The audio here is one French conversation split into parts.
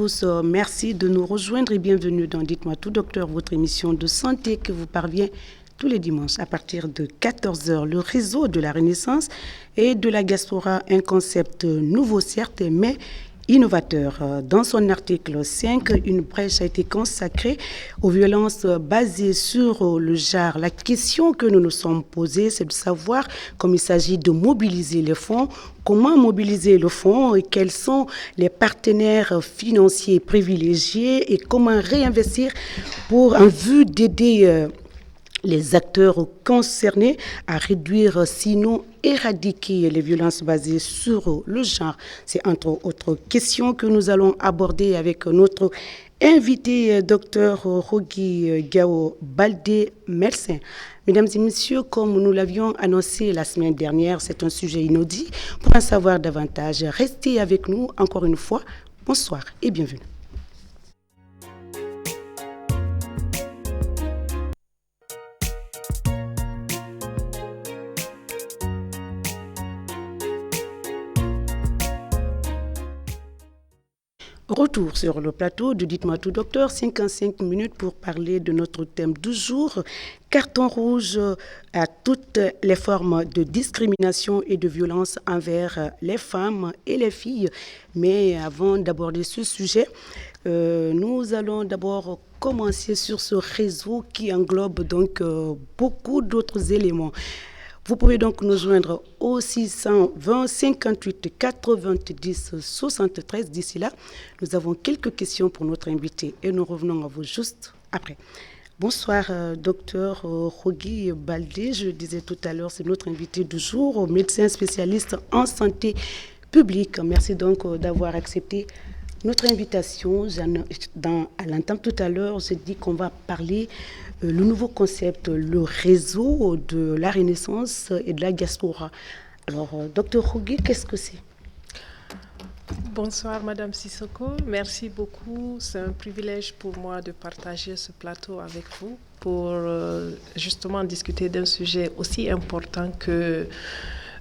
Tous, merci de nous rejoindre et bienvenue dans Dites-moi tout, docteur, votre émission de santé qui vous parvient tous les dimanches à partir de 14h. Le réseau de la Renaissance et de la diaspora, un concept nouveau certes, mais innovateur. Dans son article 5, une brèche a été consacrée aux violences basées sur le genre. La question que nous nous sommes posée, c'est de savoir, comme il s'agit de mobiliser les fonds, comment mobiliser le fonds et quels sont les partenaires financiers privilégiés et comment réinvestir en vue d'aider les acteurs concernés à réduire, sinon éradiquer les violences basées sur le genre. C'est entre autres questions que nous allons aborder avec notre invité, Dr Rogi Gao Baldé, médecin. Mesdames et messieurs, comme nous l'avions annoncé la semaine dernière, c'est un sujet inaudit. Pour en savoir davantage, restez avec nous encore une fois. Bonsoir et bienvenue. Retour sur le plateau de Dites-moi tout, docteur, 55 minutes pour parler de notre thème du jour, carton rouge à toutes les formes de discrimination et de violence envers les femmes et les filles. Mais avant d'aborder ce sujet, nous allons d'abord commencer sur ce réseau qui englobe donc beaucoup d'autres éléments. Vous pouvez donc nous joindre au 620 58 90 73. D'ici là, nous avons quelques questions pour notre invité et nous revenons à vous juste après. Bonsoir, docteur Rogi Baldé. Je le disais tout à l'heure, c'est notre invité du jour, médecin spécialiste en santé publique. Merci donc d'avoir accepté notre invitation. À l'entame tout à l'heure, j'ai dit qu'on va parler le nouveau concept, le réseau de la Renaissance et de la diaspora. Alors, docteur Rogi, qu'est-ce que c'est? Bonsoir, Madame Sissoko. Merci beaucoup. C'est un privilège pour moi de partager ce plateau avec vous pour justement discuter d'un sujet aussi important que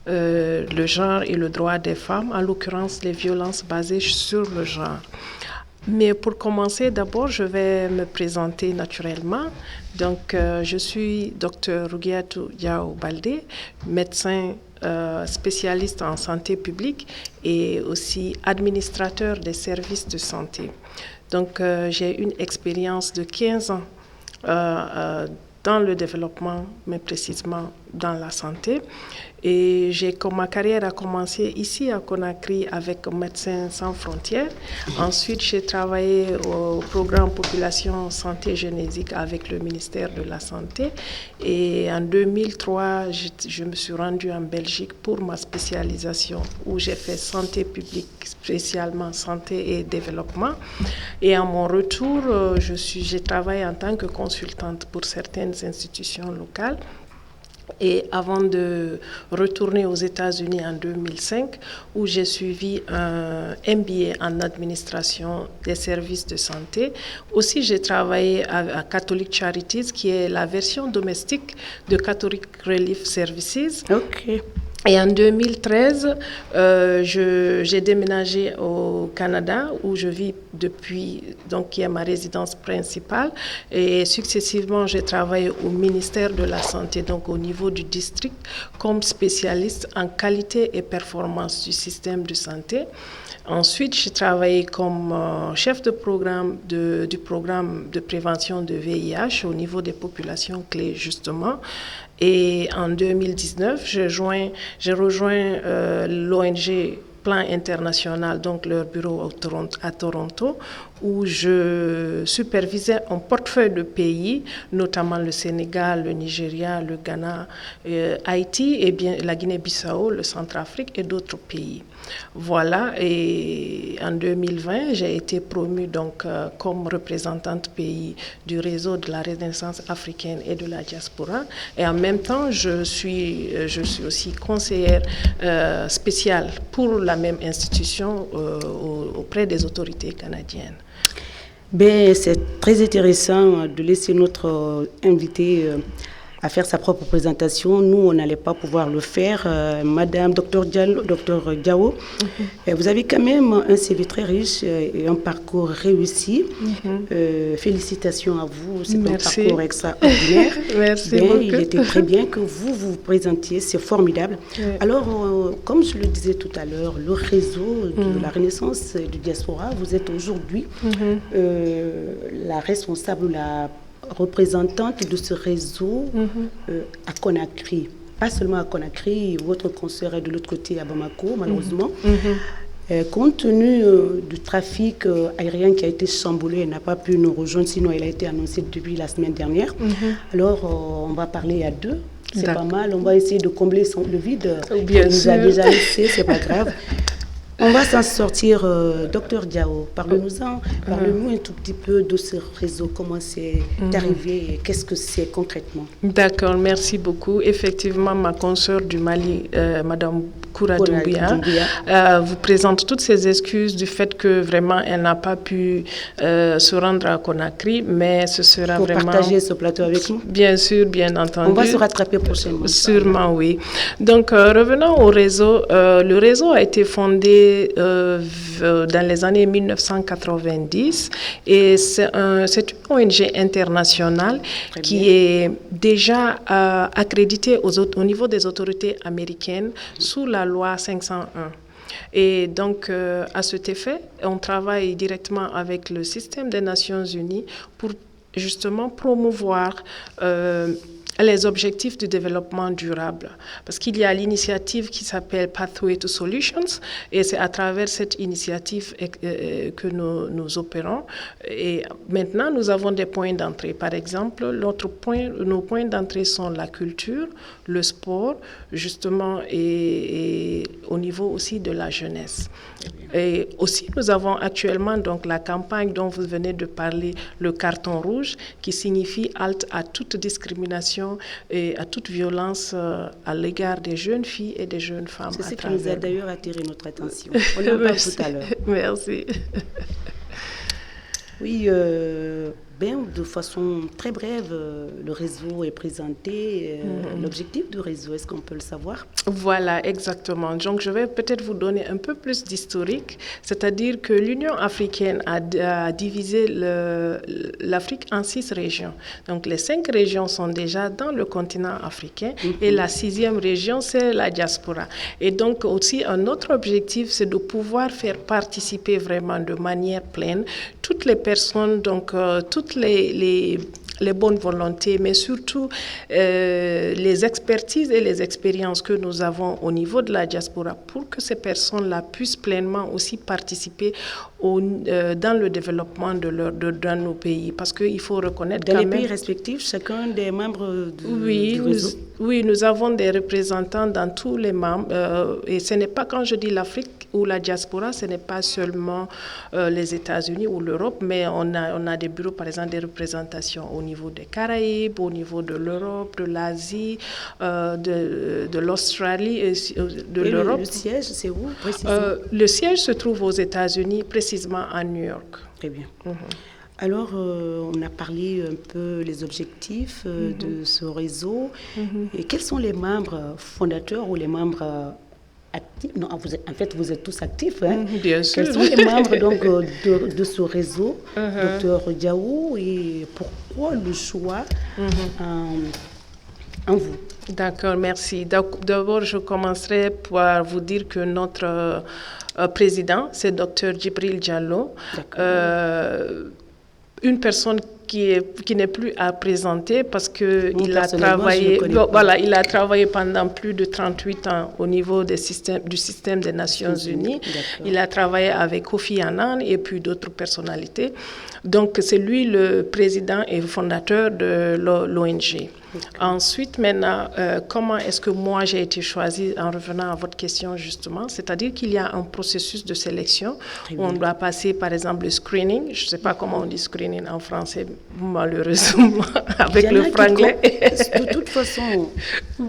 le genre et le droit des femmes, en l'occurrence les violences basées sur le genre. Mais pour commencer, d'abord, je vais me présenter naturellement. Donc, je suis Dr Rugiatou Yao Baldé, médecin spécialiste en santé publique et aussi administrateur des services de santé. Donc, j'ai une expérience de 15 ans dans le développement, mais précisément dans la santé. Et ma carrière a commencé ici à Conakry avec Médecins sans frontières. Ensuite, j'ai travaillé au programme Population Santé Génésique avec le ministère de la Santé. Et en 2003, je me suis rendue en Belgique pour ma spécialisation où j'ai fait santé publique, spécialement santé et développement. Et à mon retour, j'ai travaillé en tant que consultante pour certaines institutions locales. Et avant de retourner aux États-Unis en 2005, où j'ai suivi un MBA en administration des services de santé. Aussi, j'ai travaillé à Catholic Charities, qui est la version domestique de Catholic Relief Services. OK. Et en 2013, j'ai déménagé au Canada où je vis depuis, donc qui est ma résidence principale. Et successivement, j'ai travaillé au ministère de la Santé, donc au niveau du district, comme spécialiste en qualité et performance du système de santé. Ensuite, j'ai travaillé comme chef de programme du programme de prévention de VIH au niveau des populations clés, justement. Et en 2019, j'ai rejoint l'ONG Plan International, donc leur bureau à Toronto, où je supervisais un portefeuille de pays, notamment le Sénégal, le Nigeria, le Ghana, Haïti, et bien la Guinée-Bissau, le Centrafrique et d'autres pays. Voilà, et en 2020, j'ai été promue donc comme représentante pays du réseau de la Renaissance africaine et de la diaspora. Et en même temps, je suis aussi conseillère spéciale pour la même institution auprès des autorités canadiennes. Ben, c'est très intéressant de laisser notre invité à faire sa propre présentation. Nous, on n'allait pas pouvoir le faire. Madame Dr Diao, vous avez quand même un CV très riche et un parcours réussi. Félicitations à vous, c'est un parcours extraordinaire. Merci beaucoup. Il était très bien que vous vous présentiez, c'est formidable. Alors, comme je le disais tout à l'heure, le réseau de la Renaissance du diaspora, vous êtes aujourd'hui la responsable, la représentante de ce réseau à Conakry. Pas seulement à Conakry, votre consoeur est de l'autre côté à Bamako, malheureusement. Compte tenu du trafic aérien qui a été chamboulé, elle n'a pas pu nous rejoindre, sinon il a été annoncé depuis la semaine dernière. Alors, on va parler à deux. C'est pas mal, on va essayer de combler le vide qu'il nous a déjà laissé, c'est pas grave. On va s'en sortir, Dr Diao. Parlez-nous un tout petit peu de ce réseau, comment c'est arrivé et qu'est-ce que c'est concrètement. D'accord, merci beaucoup. Effectivement, ma consoeur du Mali, Madame Koura Doumbia, vous présente toutes ses excuses du fait que vraiment elle n'a pas pu se rendre à Conakry, mais ce sera pour vraiment... partager ce plateau avec nous. Bien sûr, bien entendu. On va se rattraper prochainement. Sûrement, oui. Donc, revenons au réseau. Le réseau a été fondé dans les années 1990 et c'est une ONG internationale qui est déjà accréditée au niveau des autorités américaines sous la loi 501. Et donc, à cet effet, on travaille directement avec le système des Nations Unies pour justement promouvoir les objectifs du développement durable. Parce qu'il y a l'initiative qui s'appelle Pathway to Solutions et c'est à travers cette initiative que nous opérons. Et maintenant, nous avons des points d'entrée. Par exemple, nos points d'entrée sont la culture, le sport, justement, et au niveau aussi de la jeunesse. Et aussi, nous avons actuellement donc la campagne dont vous venez de parler, le carton rouge, qui signifie halte à toute discrimination et à toute violence à l'égard des jeunes filles et des jeunes femmes. C'est ce qui nous a d'ailleurs attiré notre attention. On en parle tout à l'heure. Merci. Oui, de façon très brève, le réseau est présenté. L'objectif du réseau, est-ce qu'on peut le savoir? Voilà, exactement. Donc, je vais peut-être vous donner un peu plus d'historique. C'est-à-dire que l'Union africaine a divisé l'Afrique en 6 régions. Donc, les 5 régions sont déjà dans le continent africain et la 6e région, c'est la diaspora. Et donc, aussi, un autre objectif, c'est de pouvoir faire participer vraiment de manière pleine toutes les personnes, donc toutes les bonnes volontés, mais surtout les expertises et les expériences que nous avons au niveau de la diaspora pour que ces personnes-là puissent pleinement aussi participer dans le développement dans nos pays. Parce qu'il faut reconnaître dans les pays respectifs, chacun des membres du réseau. Oui, nous avons des représentants dans tous les membres. Et ce n'est pas, quand je dis l'Afrique ou la diaspora, ce n'est pas seulement les États-Unis ou l'Europe, mais on a des bureaux, par exemple, des représentations au niveau des Caraïbes, au niveau de l'Europe, de l'Asie, de l'Australie, de l'Europe. Le siège, c'est où précisément? Le siège se trouve aux États-Unis, précisément à New York. Très bien. Alors, on a parlé un peu les objectifs de ce réseau. Et quels sont les membres fondateurs ou les membres actifs? Non, vous êtes tous actifs. Hein? Bien sûr. Quels sont les membres donc, de ce réseau, Dr Diao, et pourquoi le choix en vous? D'accord, merci. D'abord, je commencerai par vous dire que notre président, c'est Dr Djibril Diallo. Une personne qui n'est plus à présenter parce qu'il a travaillé, il a travaillé pendant plus de 38 ans au niveau du système des Nations Unies. Il a travaillé avec Kofi Annan et puis d'autres personnalités. Donc, c'est lui le président et fondateur de l'ONG. Ensuite, maintenant, comment est-ce que moi j'ai été choisie en revenant à votre question justement? C'est-à-dire qu'il y a un processus de sélection où on doit passer par exemple le screening. Je ne sais pas comment on dit screening en français, malheureusement, avec le franglais. De toute façon,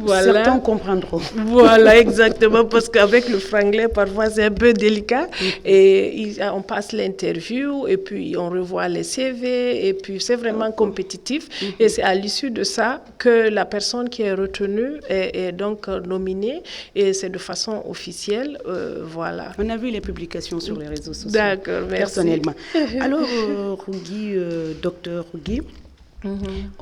certains comprendront. Voilà, exactement, parce qu'avec le franglais, parfois c'est un peu délicat. Et on passe l'interview et puis on revoit les CV et puis c'est vraiment compétitif. Et c'est à l'issue de ça que la personne qui est retenue est donc nominée et c'est de façon officielle. Voilà. On a vu les publications sur les réseaux sociaux. D'accord, merci. Personnellement. Alors, docteur Rougui,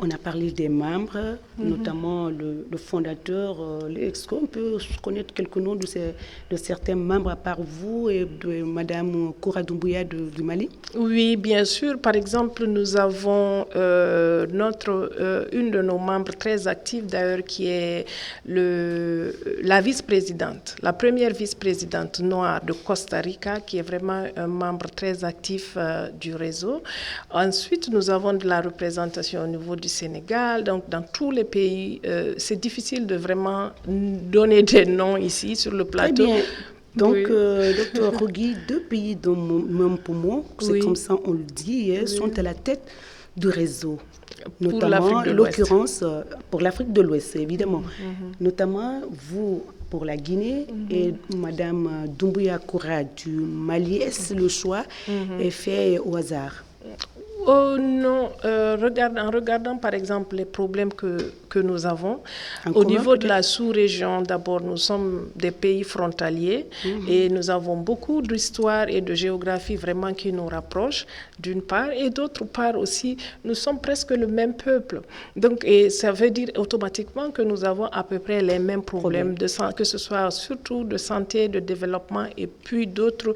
on a parlé des membres, notamment le fondateur. Est-ce qu'on peut connaître quelques noms de certains membres à part vous et de Mme Koura Doumbouya du Mali? Oui, bien sûr. Par exemple, nous avons une de nos membres très active d'ailleurs qui est la vice-présidente, la première vice-présidente noire de Costa Rica qui est vraiment un membre très actif du réseau. Ensuite, nous avons de la représentation au niveau du Sénégal, donc dans tous les pays. C'est difficile de vraiment donner des noms ici sur le plateau. Très bien. Donc, docteur Rougui, 2 pays dont même poumon, c'est comme ça on le dit, sont à la tête du réseau. Notamment, l'occurrence, pour l'Afrique de l'Ouest, évidemment. Notamment, vous, pour la Guinée, et Mme Doumbouya Koura du Mali. Est-ce le choix est fait au hasard? Oh non, en regardant par exemple les problèmes que nous avons, au niveau de la sous-région, d'abord nous sommes des pays frontaliers et nous avons beaucoup d'histoire et de géographie vraiment qui nous rapprochent d'une part et d'autre part aussi nous sommes presque le même peuple. Donc, et ça veut dire automatiquement que nous avons à peu près les mêmes problèmes, que ce soit surtout de santé, de développement et puis d'autres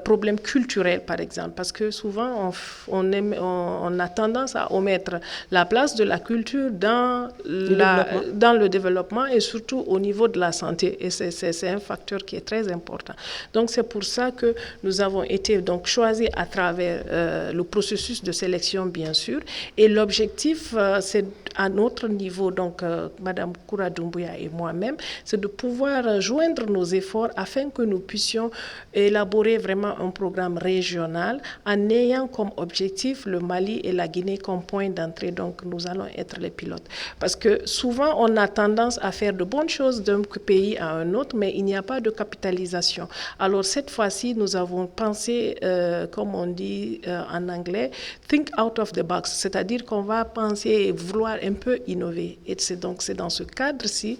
problèmes culturels par exemple, parce que souvent on a tendance à omettre la place de la culture dans le développement et surtout au niveau de la santé. Et c'est un facteur qui est très important. Donc c'est pour ça que nous avons été donc choisis à travers le processus de sélection bien sûr. Et l'objectif, c'est à notre niveau, donc Mme Koura Doumbouya et moi-même, c'est de pouvoir joindre nos efforts afin que nous puissions élaborer vraiment un programme régional en ayant comme objectif le Mali et la Guinée comme point d'entrée. Donc nous allons être les pilotes. Parce que souvent on a tendance à faire de bonnes choses d'un pays à un autre, mais il n'y a pas de capitalisation. Alors cette fois-ci, nous avons pensé, comme on dit en anglais, think out of the box, c'est-à-dire qu'on va penser et vouloir un peu innover. Et c'est dans ce cadre-ci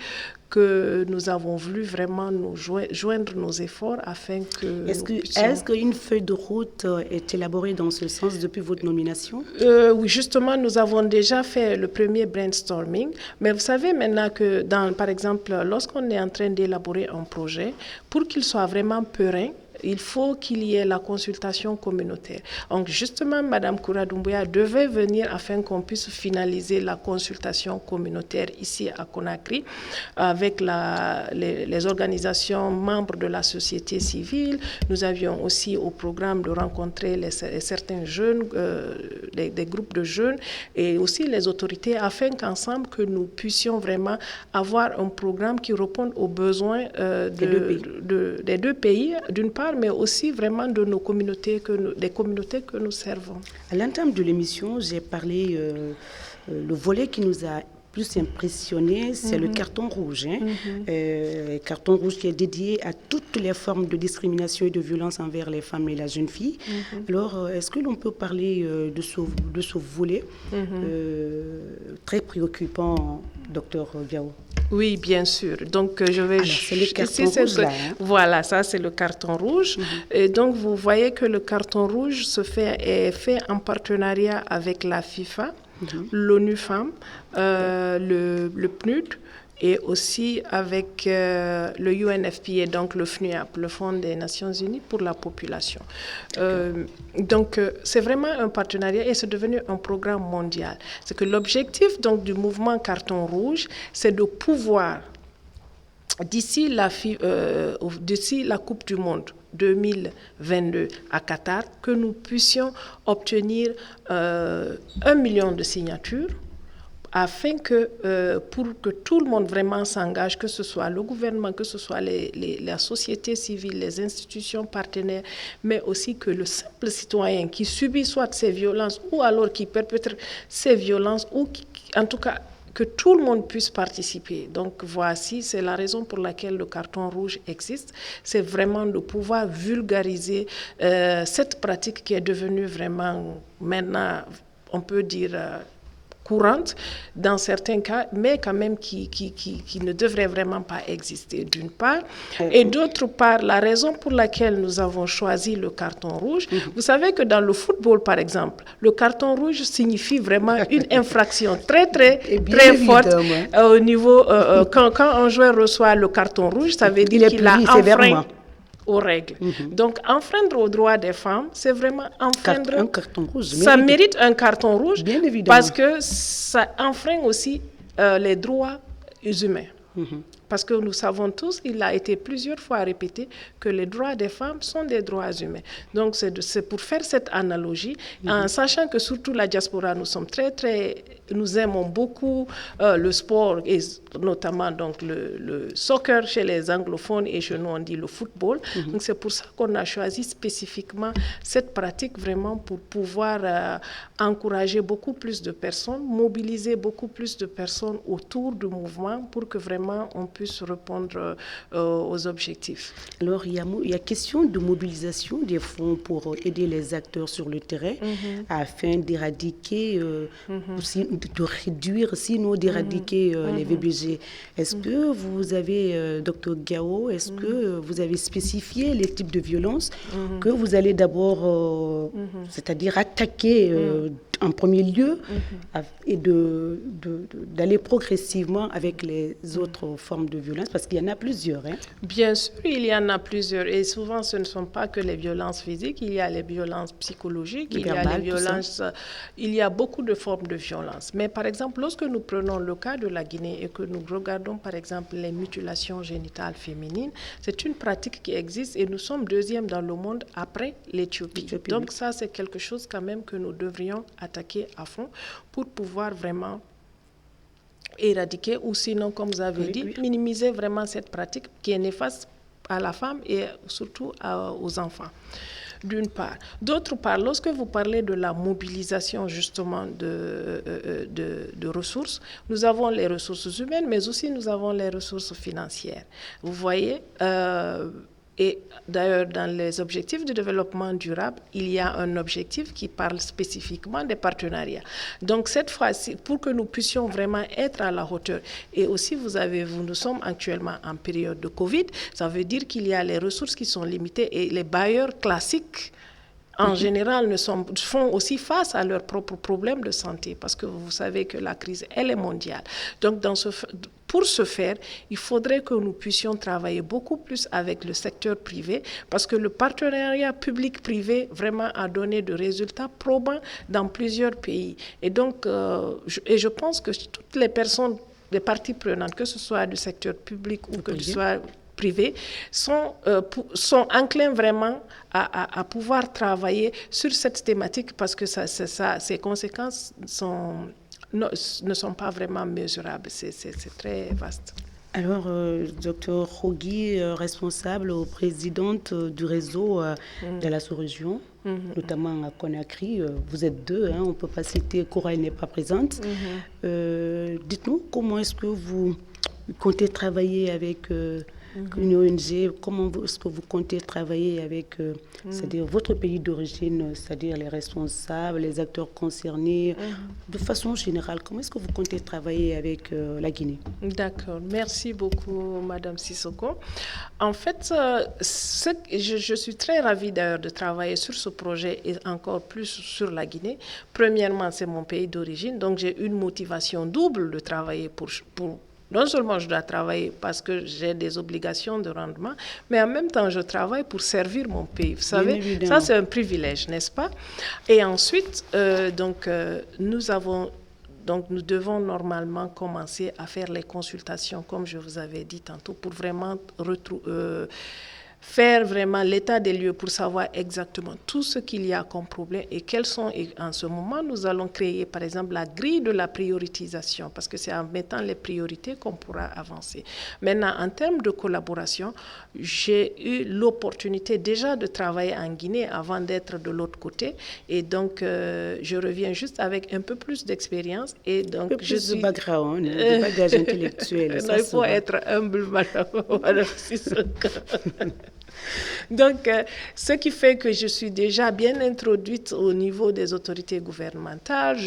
que nous avons voulu vraiment nous joindre nos efforts afin que Est-ce qu'une feuille de route est élaborée dans ce sens depuis votre nomination? Oui, justement, nous avons déjà fait le premier brainstorming, mais vous savez maintenant que, par exemple, lorsqu'on est en train d'élaborer un projet, pour qu'il soit vraiment périn, il faut qu'il y ait la consultation communautaire. Donc justement, Mme Koura Doumbouya devait venir afin qu'on puisse finaliser la consultation communautaire ici à Conakry avec les organisations membres de la société civile. Nous avions aussi au programme de rencontrer certains jeunes, des groupes de jeunes et aussi les autorités afin qu'ensemble que nous puissions vraiment avoir un programme qui réponde aux besoins des deux pays, d'une part, mais aussi vraiment de nos communautés, des communautés que nous servons. À l'entame de l'émission, j'ai parlé, le volet qui nous a plus impressionné, c'est le carton rouge. Carton rouge qui est dédié à toutes les formes de discrimination et de violence envers les femmes et la jeune fille. Alors, est-ce que l'on peut parler de ce volet très préoccupant, docteur Diao? Oui, bien sûr. Donc, je vais... Alors, c'est le carton rouge là. Voilà, ça, c'est le carton rouge. Et donc, vous voyez que le carton rouge est fait en partenariat avec la FIFA, l'ONU Femmes, le PNUD, et aussi avec le UNFPA, donc le FNUAP, le Fonds des Nations Unies pour la population. Donc, c'est vraiment un partenariat et c'est devenu un programme mondial. C'est que l'objectif donc du mouvement Carton Rouge, c'est de pouvoir, d'ici la Coupe du Monde 2022 à Qatar, que nous puissions obtenir 1 million de signatures afin que, pour que tout le monde vraiment s'engage, que ce soit le gouvernement, que ce soit la société civile, les institutions partenaires, mais aussi que le simple citoyen qui subit soit ces violences ou alors qui perpètre ces violences, ou en tout cas que tout le monde puisse participer. Donc voici, c'est la raison pour laquelle le carton rouge existe. C'est vraiment de pouvoir vulgariser cette pratique qui est devenue vraiment, maintenant, on peut dire, courante dans certains cas, mais quand même qui ne devrait vraiment pas exister, d'une part. Et d'autre part, la raison pour laquelle nous avons choisi le carton rouge, vous savez que dans le football, par exemple, le carton rouge signifie vraiment une infraction très forte au niveau... quand un joueur reçoit le carton rouge, ça veut dire qu'il a enfreint aux règles. Donc, enfreindre aux droits des femmes, c'est vraiment enfreindre... Un carton rouge. Ça mérite un carton rouge, bien évidemment, parce que ça enfreint aussi les droits humains. Parce que nous savons tous, il a été plusieurs fois répété que les droits des femmes sont des droits humains. Donc, c'est pour faire cette analogie, en sachant que surtout la diaspora, nous aimons beaucoup le sport, et notamment donc le soccer chez les anglophones, et chez nous on dit le football. Donc, c'est pour ça qu'on a choisi spécifiquement cette pratique vraiment pour pouvoir encourager beaucoup plus de personnes, mobiliser beaucoup plus de personnes autour du mouvement pour que vraiment on puisse répondre aux objectifs. Alors, il y a question de mobilisation des fonds pour aider les acteurs sur le terrain afin d'éradiquer, de réduire, sinon d'éradiquer les VBG. Est-ce que vous avez, Dr Gao, est-ce que vous avez spécifié les types de violences que vous allez d'abord, c'est-à-dire attaquer en premier lieu et d'aller progressivement avec les autres formes de violence, parce qu'il y en a plusieurs. Bien sûr, il y en a plusieurs. Et souvent, ce ne sont pas que les violences physiques. Il y a les violences psychologiques, il y a les violences... Il y a beaucoup de formes de violence. Mais par exemple, lorsque nous prenons le cas de la Guinée et que nous regardons par exemple les mutilations génitales féminines, c'est une pratique qui existe et nous sommes deuxième dans le monde après l'Éthiopie. Donc ça, c'est quelque chose quand même que nous devrions attaquer à fond pour pouvoir vraiment éradiquer ou sinon, comme vous avez dit, minimiser vraiment cette pratique qui est néfaste à la femme et surtout aux enfants, d'une part. D'autre part, lorsque vous parlez de la mobilisation justement de ressources, nous avons les ressources humaines, mais aussi nous avons les ressources financières. Vous voyez, et d'ailleurs, dans les objectifs de développement durable, il y a un objectif qui parle spécifiquement des partenariats. Donc, cette fois-ci, pour que nous puissions vraiment être à la hauteur, et aussi, nous sommes actuellement en période de Covid, ça veut dire qu'il y a les ressources qui sont limitées et les bailleurs classiques, en général, font aussi face à leurs propres problèmes de santé, parce que vous savez que la crise, elle est mondiale. Donc, pour ce faire, il faudrait que nous puissions travailler beaucoup plus avec le secteur privé, parce que le partenariat public-privé vraiment a donné de résultats probants dans plusieurs pays. Et donc, je pense que toutes les personnes, les parties prenantes, que ce soit du secteur public ou que ce soit privés sont enclins vraiment à pouvoir travailler sur cette thématique parce que ses conséquences ne sont pas vraiment mesurables. C'est très vaste. Alors, Dr Rogi, responsable ou présidente du réseau de la sous-région, notamment à Conakry, vous êtes deux, on ne peut pas citer, Cora n'est pas présente. Dites-nous, comment est-ce que vous comptez travailler avec une ONG, comment est-ce que vous comptez travailler avec c'est-à-dire votre pays d'origine, c'est-à-dire les responsables, les acteurs concernés, de façon générale, comment est-ce que vous comptez travailler avec la Guinée? D'accord, merci beaucoup Madame Sissoko. En fait, je suis très ravie d'ailleurs de travailler sur ce projet et encore plus sur la Guinée. Premièrement, c'est mon pays d'origine, donc j'ai une motivation double de travailler pour non seulement je dois travailler parce que j'ai des obligations de rendement, mais en même temps, je travaille pour servir mon pays. Vous savez, ça, c'est un privilège, n'est-ce pas? Et ensuite, nous devons normalement commencer à faire les consultations, comme je vous avais dit tantôt, pour vraiment faire vraiment l'état des lieux pour savoir exactement tout ce qu'il y a comme problème et quels sont. Et en ce moment, nous allons créer, par exemple, la grille de la prioritisation, parce que c'est en mettant les priorités qu'on pourra avancer. Maintenant, en termes de collaboration, j'ai eu l'opportunité déjà de travailler en Guinée avant d'être de l'autre côté. Et donc, je reviens juste avec un peu plus d'expérience. Et donc, un peu plus de background, de bagage intellectuel. Il faut être humble, madame Sissoko. Donc, ce qui fait que je suis déjà bien introduite au niveau des autorités gouvernementales,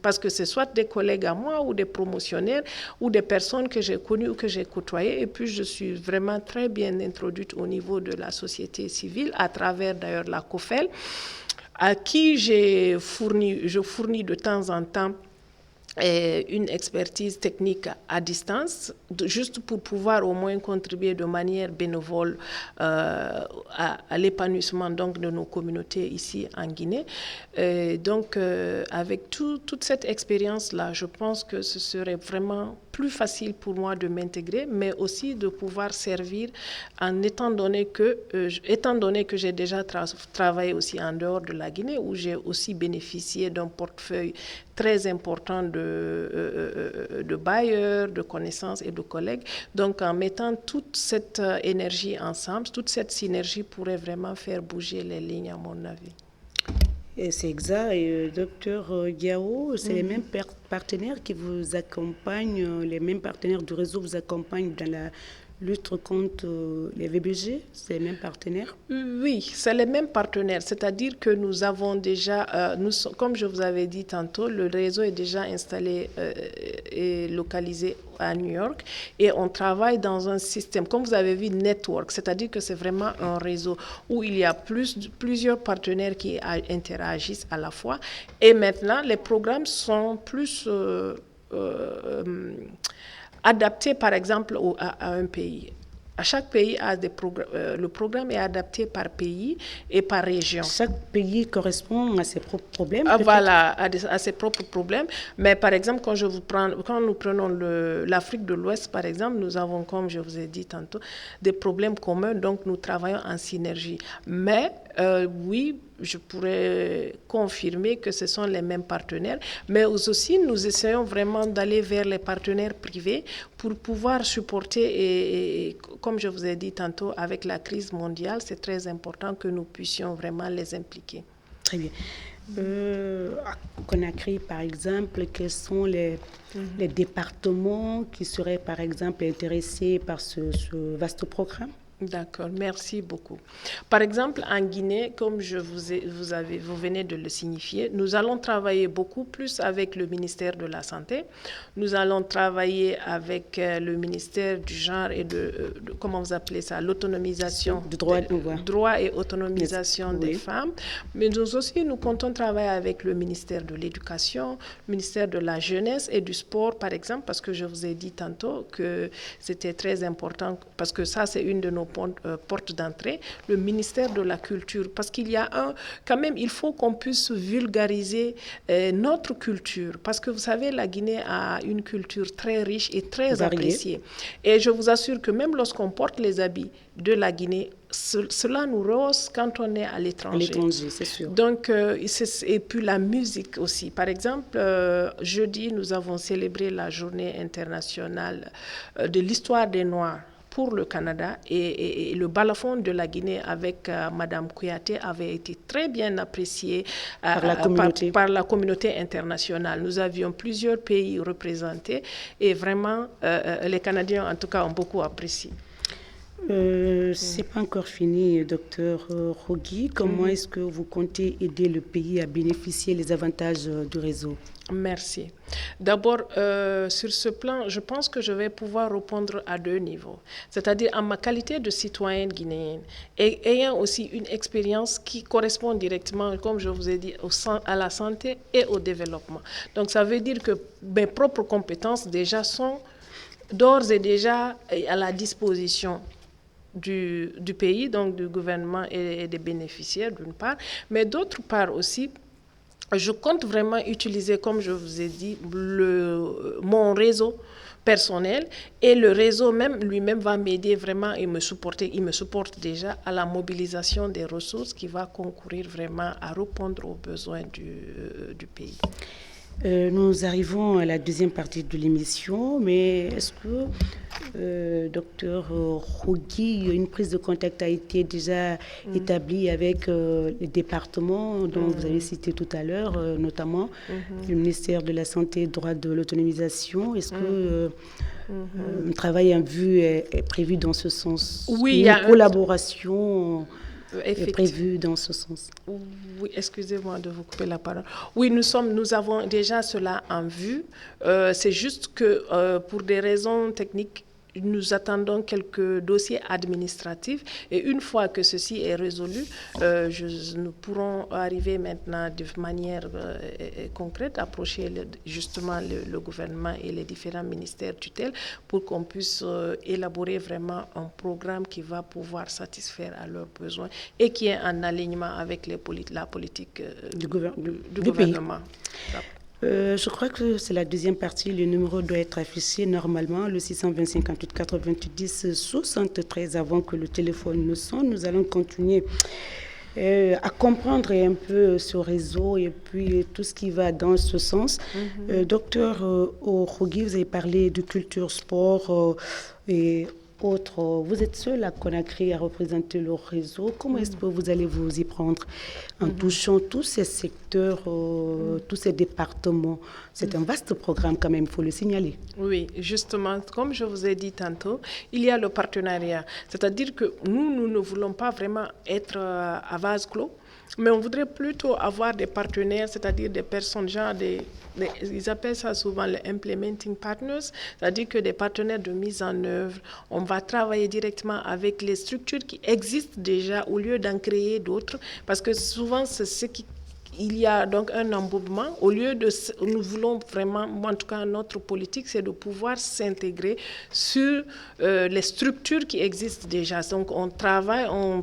parce que c'est soit des collègues à moi ou des promotionnaires ou des personnes que j'ai connues ou que j'ai côtoyées. Et puis, je suis vraiment très bien introduite au niveau de la société civile, à travers d'ailleurs la COFEL, à qui je fournis de temps en temps une expertise technique à distance, juste pour pouvoir au moins contribuer de manière bénévole à l'épanouissement donc, de nos communautés ici en Guinée. Donc, avec toute cette expérience-là, je pense que ce serait vraiment plus facile pour moi de m'intégrer, mais aussi de pouvoir servir, étant donné que j'ai déjà travaillé aussi en dehors de la Guinée, où j'ai aussi bénéficié d'un portefeuille très important de bailleurs, de connaissances et de collègues. Donc, en mettant toute cette énergie ensemble, toute cette synergie pourrait vraiment faire bouger les lignes, à mon avis. Et c'est exact. Et docteur Yao, c'est les mêmes partenaires qui vous accompagnent, les mêmes partenaires du réseau vous accompagnent dans la lutte contre les VBG, c'est les mêmes partenaires? Oui, c'est les mêmes partenaires. C'est-à-dire que nous avons déjà, comme je vous avais dit tantôt, le réseau est déjà installé et localisé à New York et on travaille dans un système, comme vous avez vu, network, c'est-à-dire que c'est vraiment un réseau où il y a plusieurs partenaires qui interagissent à la fois. Et maintenant, les programmes sont plus adapté par exemple à un pays. À chaque pays a des le programme est adapté par pays et par région. Chaque pays correspond à ses propres problèmes. Voilà, à ses propres problèmes. Mais par exemple, quand nous prenons l'Afrique de l'Ouest, par exemple, nous avons, comme je vous ai dit tantôt, des problèmes communs. Donc, nous travaillons en synergie. Mais oui, je pourrais confirmer que ce sont les mêmes partenaires, mais aussi nous essayons vraiment d'aller vers les partenaires privés pour pouvoir supporter et comme je vous ai dit tantôt, avec la crise mondiale, c'est très important que nous puissions vraiment les impliquer. Très bien. À Conakry, par exemple, quels sont les départements qui seraient, par exemple, intéressés par ce vaste programme? D'accord, merci beaucoup. Par exemple, en Guinée, comme vous venez de le signifier, nous allons travailler beaucoup plus avec le ministère de la Santé. Nous allons travailler avec le ministère du Genre et comment vous appelez ça, l'autonomisation, droit et autonomisation des femmes. Mais nous aussi, nous comptons travailler avec le ministère de l'Éducation, le ministère de la Jeunesse et du Sport, par exemple, parce que je vous ai dit tantôt que c'était très important, parce que ça, c'est une de nos porte d'entrée, le ministère de la Culture, parce qu'il y a quand même, il faut qu'on puisse vulgariser notre culture, parce que vous savez, la Guinée a une culture très riche et très appréciée. Et je vous assure que même lorsqu'on porte les habits de la Guinée, cela nous rehausse quand on est à l'étranger. À l'étranger, c'est sûr. Donc, et puis la musique aussi. Par exemple, jeudi, nous avons célébré la journée internationale de l'histoire des Noirs pour le Canada et le balafon de la Guinée avec Madame Kouyaté avait été très bien apprécié par la communauté internationale. Nous avions plusieurs pays représentés et vraiment les Canadiens en tout cas ont beaucoup apprécié. C'est pas encore fini, docteur Rogui. Comment est-ce que vous comptez aider le pays à bénéficier des avantages du réseau? Merci. D'abord, sur ce plan, je pense que je vais pouvoir répondre à deux niveaux. C'est-à-dire en ma qualité de citoyenne guinéenne et ayant aussi une expérience qui correspond directement, comme je vous ai dit, à la santé et au développement. Donc, ça veut dire que mes propres compétences déjà sont d'ores et déjà à la disposition du pays, donc du gouvernement et des bénéficiaires d'une part, mais d'autre part aussi, je compte vraiment utiliser, comme je vous ai dit, mon réseau personnel et le réseau même lui-même va m'aider vraiment et me supporter. Il me supporte déjà à la mobilisation des ressources qui va concourir vraiment à répondre aux besoins du pays. Nous arrivons à la deuxième partie de l'émission, mais est-ce que Docteur Rougui, une prise de contact a été déjà établie avec les départements dont vous avez cité tout à l'heure, notamment le ministère de la Santé et droit de l'autonomisation. Est-ce que un travail en vue est prévu dans ce sens? Oui, une collaboration est prévue dans ce sens. Oui, excusez-moi de vous couper la parole. Oui, nous avons déjà cela en vue. C'est juste que pour des raisons techniques, nous attendons quelques dossiers administratifs et une fois que ceci est résolu, nous pourrons arriver maintenant de manière concrète, approcher justement le gouvernement et les différents ministères tutelles pour qu'on puisse élaborer vraiment un programme qui va pouvoir satisfaire à leurs besoins et qui est en alignement avec la politique du gouvernement. Je crois que c'est la deuxième partie. Le numéro doit être affiché normalement, le 620 58 90 73. Avant que le téléphone ne sonne, nous allons continuer à comprendre un peu ce réseau et puis tout ce qui va dans ce sens. Docteur Rougui, vous avez parlé de culture, sport et autres. Vous êtes seul à Conakry à représenter le réseau. Comment est-ce que vous allez vous y prendre en touchant tous ces secteurs, tous ces départements? C'est un vaste programme quand même, il faut le signaler. Oui, justement, comme je vous ai dit tantôt, il y a le partenariat. C'est-à-dire que nous ne voulons pas vraiment être à vase clos, mais on voudrait plutôt avoir des partenaires, c'est-à-dire des personnes, ils appellent ça souvent les implementing partners, c'est-à-dire que des partenaires de mise en œuvre. On va travailler directement avec les structures qui existent déjà au lieu d'en créer d'autres, parce que souvent c'est ce qui... Il y a donc un embourbement. Au lieu de... Nous voulons vraiment, en tout cas notre politique, c'est de pouvoir s'intégrer sur les structures qui existent déjà. Donc on travaille, on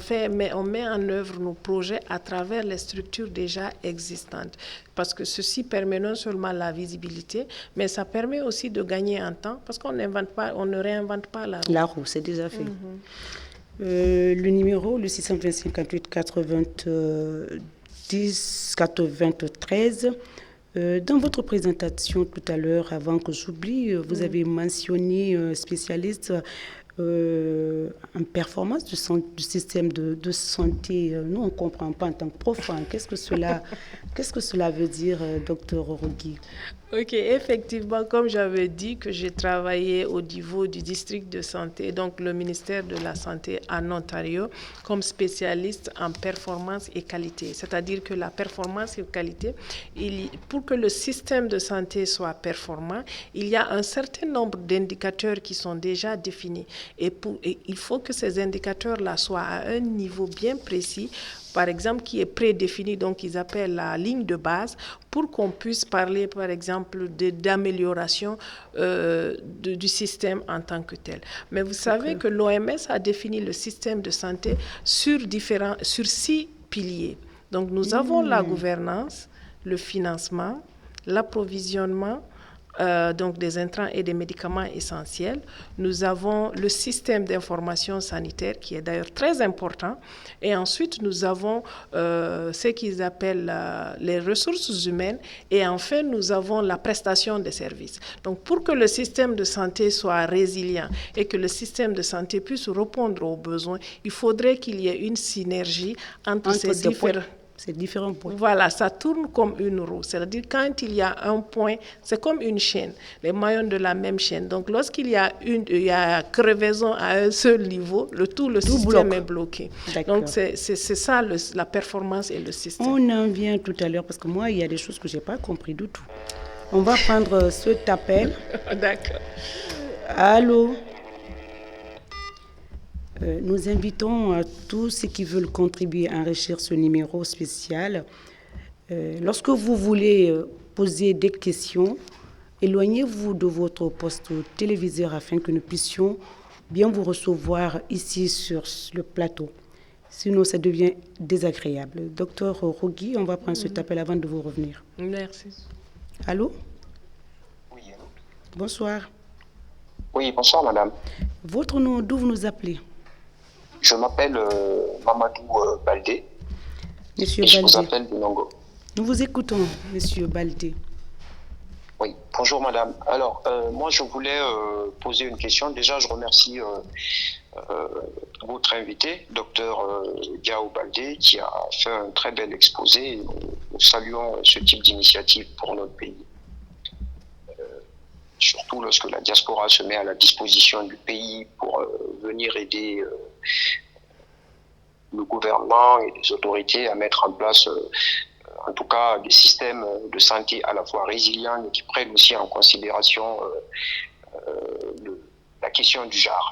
met en œuvre nos projets à travers les structures déjà existantes. Parce que ceci permet non seulement la visibilité, mais ça permet aussi de gagner en temps, parce qu'on ne réinvente pas la roue. La roue, c'est déjà fait. Le numéro, le 620 58 90 93. Dans votre présentation tout à l'heure, avant que j'oublie, vous avez mentionné spécialiste en performance du système de santé. Nous, on ne comprend pas en tant que prof. Qu'est-ce que cela veut dire, docteur Rougui? Ok, effectivement, comme j'avais dit que j'ai travaillé au niveau du district de santé, donc le ministère de la Santé en Ontario, comme spécialiste en performance et qualité. C'est-à-dire que la performance et qualité, pour que le système de santé soit performant, il y a un certain nombre d'indicateurs qui sont déjà définis. Et il faut que ces indicateurs-là soient à un niveau bien précis, par exemple, qui est prédéfini, donc ils appellent la ligne de base, pour qu'on puisse parler, par exemple, d'amélioration du système en tant que tel. Mais vous savez que l'OMS a défini le système de santé sur 6 piliers. Donc nous avons la gouvernance, le financement, l'approvisionnement, donc des intrants et des médicaments essentiels. Nous avons le système d'information sanitaire qui est d'ailleurs très important. Et ensuite, nous avons ce qu'ils appellent les ressources humaines. Et enfin, nous avons la prestation des services. Donc, pour que le système de santé soit résilient et que le système de santé puisse répondre aux besoins, il faudrait qu'il y ait une synergie entre ces différents points. Voilà, ça tourne comme une roue. C'est-à-dire quand il y a un point, c'est comme une chaîne, les maillons de la même chaîne. Donc lorsqu'il y a crevaison à un seul niveau, le système est bloqué. Donc c'est ça la performance et le système. On en vient tout à l'heure parce que moi, il y a des choses que je n'ai pas compris du tout. On va prendre cet appel. D'accord. Allô? Nous invitons tous ceux qui veulent contribuer à enrichir ce numéro spécial. Lorsque vous voulez poser des questions, éloignez-vous de votre poste téléviseur afin que nous puissions bien vous recevoir ici sur le plateau. Sinon, ça devient désagréable. Docteur Rougui, on va prendre cet appel avant de vous revenir. Merci. Allô? Oui, allô? Bonsoir. Oui, bonsoir, madame. Votre nom, d'où vous nous appelez? Je m'appelle Mamadou Baldé. Monsieur et Baldé. Je vous appelle de Nongo. Nous vous écoutons, Monsieur Baldé. Oui, bonjour madame. Alors, moi je voulais poser une question. Déjà, je remercie votre invité, docteur Diao Baldé, qui a fait un très bel exposé. Nous saluons ce type d'initiative pour notre pays. Surtout lorsque la diaspora se met à la disposition du pays pour venir aider le gouvernement et les autorités à mettre en place en tout cas des systèmes de santé à la fois résilients et qui prennent aussi en considération la question du genre.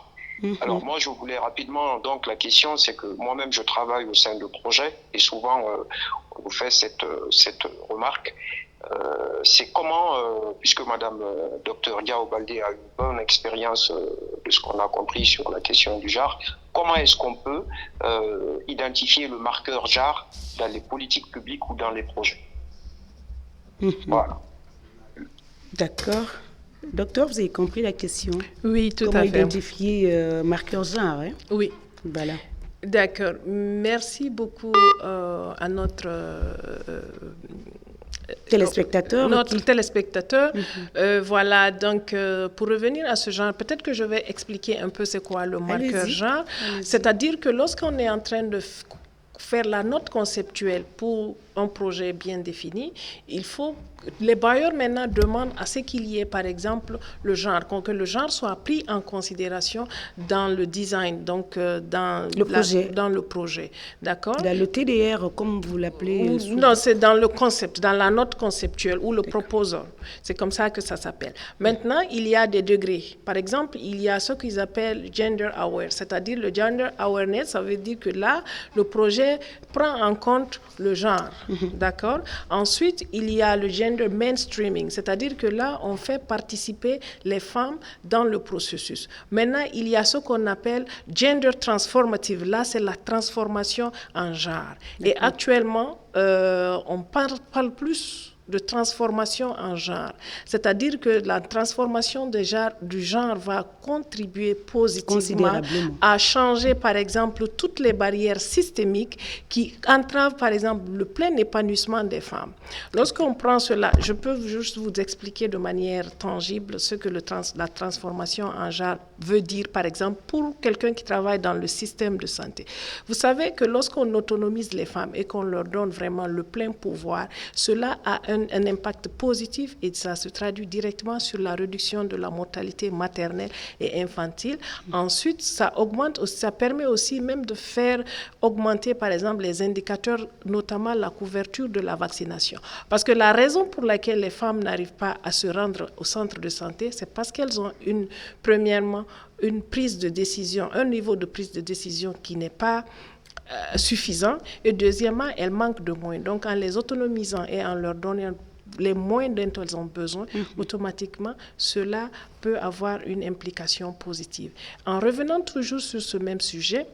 Alors moi je voulais rapidement, donc la question c'est que moi-même je travaille au sein de projets et souvent on vous fait cette remarque, c'est comment, puisque madame docteur Diao Baldé a une bonne expérience de ce qu'on a compris sur la question du genre, comment est-ce qu'on peut identifier le marqueur genre dans les politiques publiques ou dans les projets? Voilà. D'accord. Docteur, vous avez compris la question? Oui, tout Comment à fait. identifier marqueur genre, hein? Oui. Voilà. D'accord. Merci beaucoup à notre Téléspectateur. Notre téléspectateur. Voilà, donc pour revenir à ce genre, peut-être que je vais expliquer un peu c'est quoi le marqueur genre. C'est-à-dire que lorsqu'on est en train de faire la note conceptuelle pour un projet bien défini, il faut les bailleurs maintenant demandent à ce qu'il y ait par exemple le genre, que le genre soit pris en considération dans le design, donc dans le projet, d'accord? Dans le TDR, comme vous l'appelez? Non, c'est dans le concept, dans la note conceptuelle ou le proposal. C'est comme ça que ça s'appelle. Maintenant, il y a des degrés. Par exemple, il y a ce qu'ils appellent gender aware, c'est-à-dire le gender awareness, ça veut dire que là, le projet prend en compte le genre, d'accord? Ensuite, il y a le gender mainstreaming, c'est-à-dire que là, on fait participer les femmes dans le processus. Maintenant, il y a ce qu'on appelle gender transformative. Là, c'est la transformation en genre. Et actuellement, on parle plus de transformation en genre. C'est-à-dire que la transformation du genre va contribuer positivement à changer, par exemple, toutes les barrières systémiques qui entravent, par exemple, le plein épanouissement des femmes. Lorsqu'on prend cela, je peux juste vous expliquer de manière tangible ce que la transformation en genre veut dire, par exemple, pour quelqu'un qui travaille dans le système de santé. Vous savez que lorsqu'on autonomise les femmes et qu'on leur donne vraiment le plein pouvoir, cela a un impact positif et ça se traduit directement sur la réduction de la mortalité maternelle et infantile. Ensuite, ça permet aussi même de faire augmenter, par exemple, les indicateurs, notamment la couverture de la vaccination. Parce que la raison pour laquelle les femmes n'arrivent pas à se rendre au centre de santé, c'est parce qu'elles ont premièrement, une prise de décision, un niveau de prise de décision qui n'est pas suffisant. Et deuxièmement, elles manquent de moyens. Donc, en les autonomisant et en leur donnant les moyens dont elles ont besoin, automatiquement, cela peut avoir une implication positive. En revenant toujours sur ce même sujet,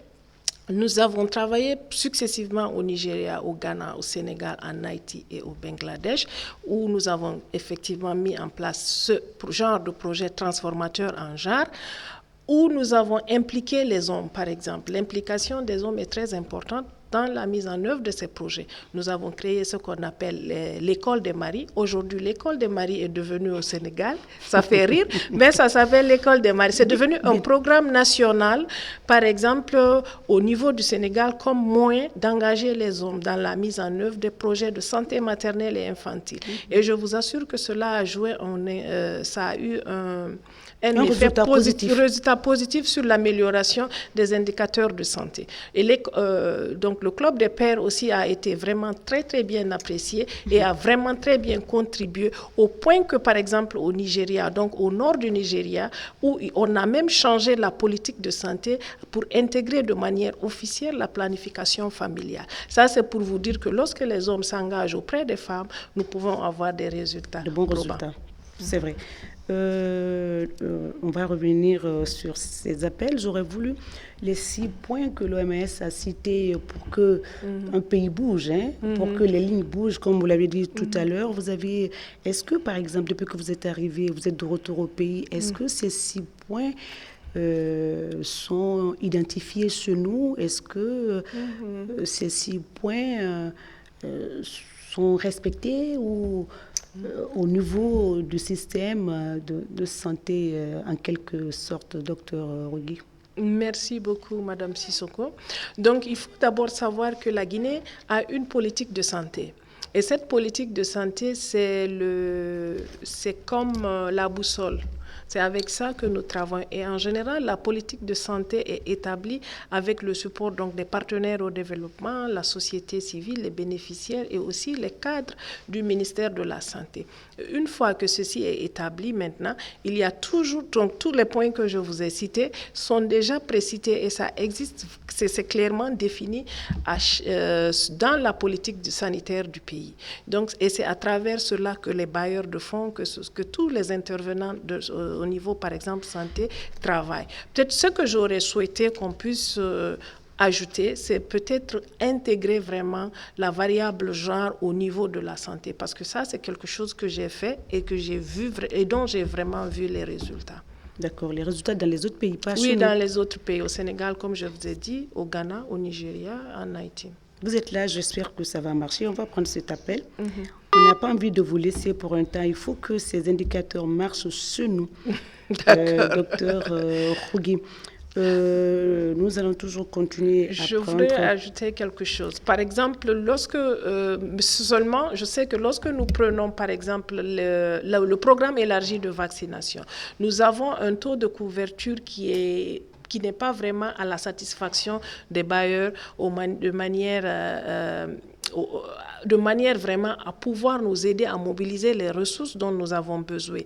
nous avons travaillé successivement au Nigeria, au Ghana, au Sénégal, en Haïti et au Bangladesh, où nous avons effectivement mis en place ce genre de projet transformateur en genre, où nous avons impliqué les hommes, par exemple. L'implication des hommes est très importante dans la mise en œuvre de ces projets. Nous avons créé ce qu'on appelle l'école des maris. Aujourd'hui, l'école des maris est devenue au Sénégal. Ça fait rire, mais ça s'appelle l'école des maris. C'est devenu un programme national, par exemple, au niveau du Sénégal, comme moyen d'engager les hommes dans la mise en œuvre des projets de santé maternelle et infantile. Et je vous assure que cela a joué, ça a eu un résultat positif sur l'amélioration des indicateurs de santé. Et donc le club des pères aussi a été vraiment très très bien apprécié et a vraiment très bien contribué au point que par exemple au Nigeria, donc au nord du Nigeria, où on a même changé la politique de santé pour intégrer de manière officielle la planification familiale. Ça c'est pour vous dire que lorsque les hommes s'engagent auprès des femmes, nous pouvons avoir des résultats. De bons résultats, c'est vrai. On va revenir sur ces appels. J'aurais voulu les 6 points que l'OMS a cités pour que un pays bouge, pour que les lignes bougent, comme vous l'avez dit tout à l'heure. Est-ce que, par exemple, depuis que vous êtes arrivé, vous êtes de retour au pays, est-ce que ces 6 points sont identifiés chez nous? Est-ce que ces 6 points sont respectés ou au niveau du système de santé, en quelque sorte, docteur Rugui? Merci beaucoup, Madame Sissoko. Donc, il faut d'abord savoir que la Guinée a une politique de santé. Et cette politique de santé, c'est comme la boussole. C'est avec ça que nous travaillons. Et en général, la politique de santé est établie avec le support donc, des partenaires au développement, la société civile, les bénéficiaires et aussi les cadres du ministère de la Santé. Une fois que ceci est établi maintenant, il y a toujours, donc tous les points que je vous ai cités sont déjà précités et ça existe, c'est clairement défini dans la politique sanitaire du pays. Donc, et c'est à travers cela que les bailleurs de fonds, que tous les intervenants au niveau, par exemple, santé, travaillent. Peut-être ce que j'aurais souhaité qu'on puisse ajouter, c'est peut-être intégrer vraiment la variable genre au niveau de la santé, parce que ça, c'est quelque chose que j'ai fait et que j'ai vu et dont j'ai vraiment vu les résultats. D'accord, les résultats dans les autres pays, pas chez Oui, nous. dans les autres pays, au Sénégal, comme je vous ai dit, au Ghana, au Nigeria, en Haïti. Vous êtes là, j'espère que ça va marcher. On va prendre cet appel. On n'a pas envie de vous laisser pour un temps. Il faut que ces indicateurs marchent chez nous. Docteur Rugui, nous allons toujours continuer à Je voudrais ajouter quelque chose. Par exemple, je sais que lorsque nous prenons, par exemple, le programme élargi de vaccination, nous avons un taux de couverture qui n'est pas vraiment à la satisfaction des bailleurs de manière vraiment à pouvoir nous aider à mobiliser les ressources dont nous avons besoin.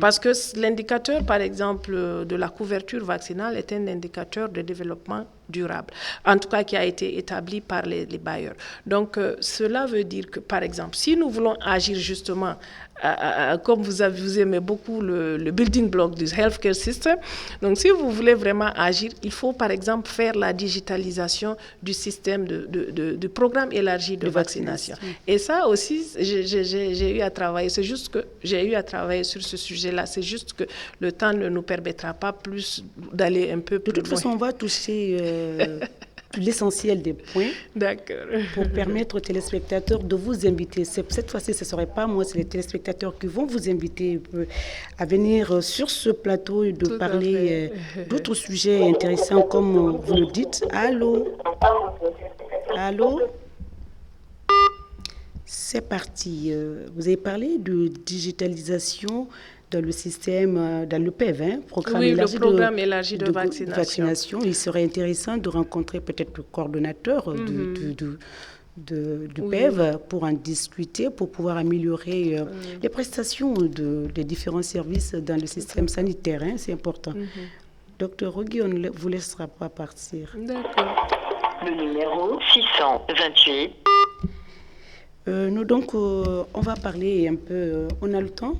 Parce que l'indicateur, par exemple, de la couverture vaccinale est un indicateur de développement durable, en tout cas qui a été établi par les bailleurs. Donc, cela veut dire que, par exemple, si nous voulons agir justement, comme vous aimez beaucoup le building block du healthcare system, donc si vous voulez vraiment agir, il faut, par exemple, faire la digitalisation du système du programme élargi de vaccination. Et ça aussi, j'ai eu à travailler. C'est juste que j'ai eu à travailler sur ce sujet-là. C'est juste que le temps ne nous permettra pas plus d'aller un peu plus loin. De toute façon, on va toucher l'essentiel des points. D'accord. Pour permettre aux téléspectateurs de vous inviter. Cette fois-ci, ce ne serait pas moi, c'est les téléspectateurs qui vont vous inviter à venir sur ce plateau et de parler d'autres sujets intéressants comme vous le dites. Allô? Allô? C'est parti. Vous avez parlé de digitalisation dans le système, dans le PEV, programme élargi de vaccination. Il serait intéressant de rencontrer peut-être le coordonnateur du PEV pour en discuter, pour pouvoir améliorer les prestations des différents services dans le système sanitaire. C'est important. Docteur Rugui, on ne vous laissera pas partir. D'accord. Le numéro 628. Nous, donc, on va parler un peu. On a le temps?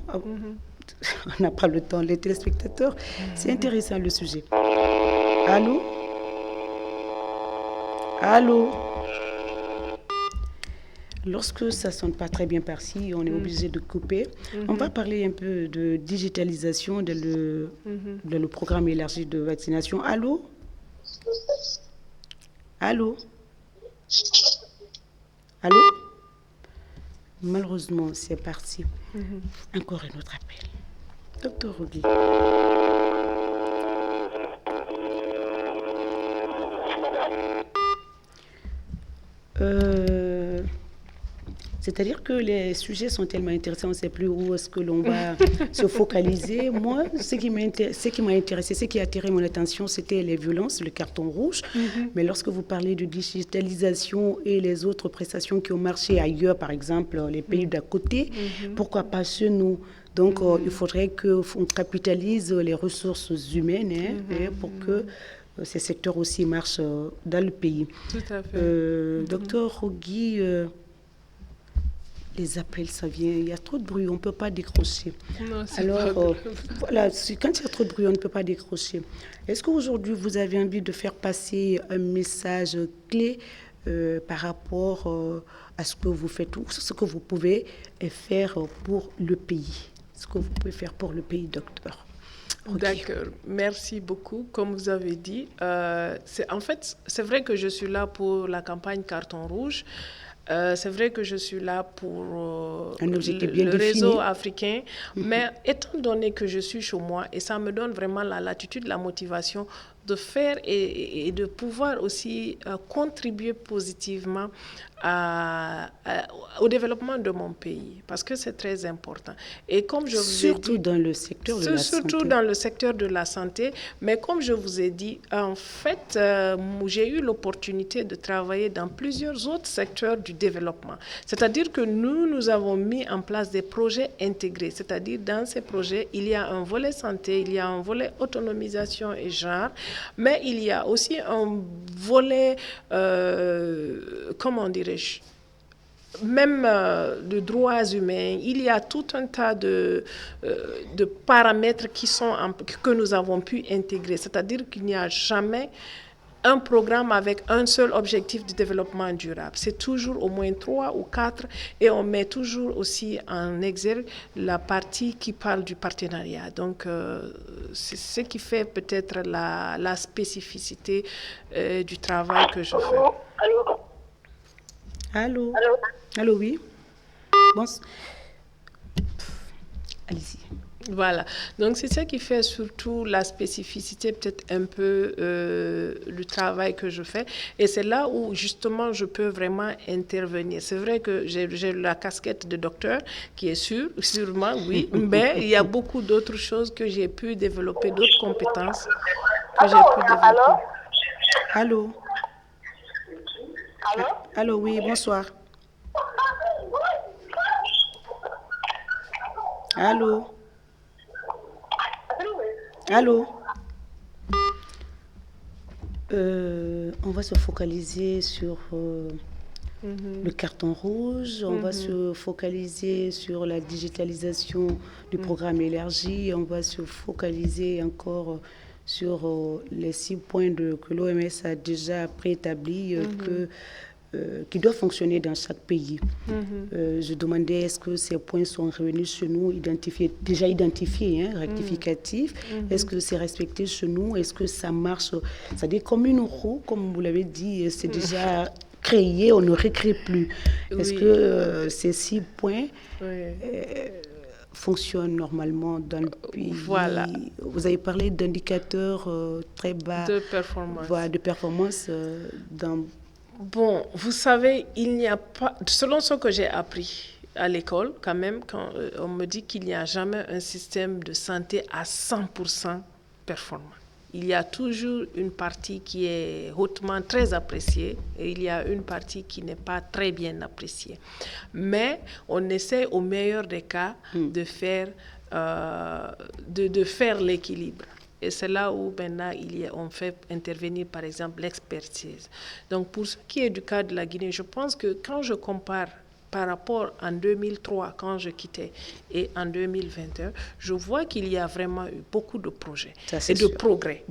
On n'a pas le temps, les téléspectateurs. C'est intéressant le sujet. Allô? Allô? Lorsque ça ne sonne pas très bien par-ci, on est obligé de couper. On va parler un peu de digitalisation dans le programme élargi de vaccination. Allô? Allô? Allô? Malheureusement, c'est parti. Encore un autre appel. Docteur Rugui. C'est-à-dire que les sujets sont tellement intéressants, on ne sait plus où est-ce que l'on va se focaliser. Moi, ce qui m'a intéressé, ce qui a attiré mon attention, c'était les violences, le carton rouge. Mais lorsque vous parlez de digitalisation et les autres prestations qui ont marché ailleurs, par exemple, les pays d'à côté, pourquoi pas chez nous? Donc, il faudrait qu'on capitalise les ressources humaines pour que ces secteurs aussi marchent dans le pays. Tout à fait. Docteur Rugui, les appels, ça vient, il y a trop de bruit, on ne peut pas décrocher. Non, alors, voilà, quand il y a trop de bruit, on ne peut pas décrocher. Est-ce qu'aujourd'hui, vous avez envie de faire passer un message clé par rapport à ce que vous faites, ou ce que vous pouvez faire pour le pays? Ce que vous pouvez faire pour le pays, docteur? D'accord, merci beaucoup. Comme vous avez dit, c'est vrai que je suis là pour la campagne Carton Rouge. C'est vrai que je suis là pour un objectif bien le défini. réseau africain, mais étant donné que je suis chez moi, et ça me donne vraiment la latitude, la motivation de faire et de pouvoir aussi contribuer positivement au développement de mon pays, parce que c'est très important. Et comme je vous ai dit, surtout dans le secteur de la santé. Surtout dans le secteur de la santé, mais comme je vous ai dit, en fait, j'ai eu l'opportunité de travailler dans plusieurs autres secteurs du développement. C'est-à-dire que nous avons mis en place des projets intégrés. C'est-à-dire dans ces projets, il y a un volet santé, il y a un volet autonomisation et genre, mais il y a aussi un volet, comment dirais-je, même de droits humains, il y a tout un tas de paramètres que nous avons pu intégrer. C'est-à-dire qu'il n'y a jamais un programme avec un seul objectif de développement durable. C'est toujours au moins 3 ou 4 et on met toujours aussi en exergue la partie qui parle du partenariat. Donc, c'est ce qui fait peut-être la spécificité du travail que je fais. Allô? Allô, oui. Bon. Allez-y. Voilà, donc c'est ça qui fait surtout la spécificité, peut-être un peu du travail que je fais. Et c'est là où justement je peux vraiment intervenir. C'est vrai que j'ai la casquette de docteur qui est sûrement, oui, mais il y a beaucoup d'autres choses que j'ai pu développer, d'autres compétences que j'ai pu développer. Allô? Allô? Allô, oui, bonsoir. Allô? Allô? On va se focaliser sur le carton rouge, on va se focaliser sur la digitalisation du programme élargi, on va se focaliser encore sur les 6 points que l'OMS a déjà préétablis qui doivent fonctionner dans chaque pays. Je demandais est-ce que ces points sont revenus chez nous, déjà identifiés, rectificatifs. Est-ce que c'est respecté chez nous? Est-ce que ça marche? C'est-à-dire comme une roue, comme vous l'avez dit, c'est déjà créé, on ne recrée plus. Oui. Est-ce que ces 6 points fonctionnent normalement dans le pays? Voilà. Vous avez parlé d'indicateurs très bas de performance. Voilà, de performance dans... Bon, vous savez, il n'y a pas, selon ce que j'ai appris à l'école, quand même, quand on me dit qu'il n'y a jamais un système de santé à 100% performant. Il y a toujours une partie qui est hautement très appréciée et il y a une partie qui n'est pas très bien appréciée. Mais on essaie au meilleur des cas de faire l'équilibre. Et c'est là où maintenant on fait intervenir par exemple l'expertise. Donc pour ce qui est du cas de la Guinée, je pense que quand je compare par rapport en 2003, quand je quittais, et en 2021, je vois qu'il y a vraiment eu beaucoup de projets et de progrès.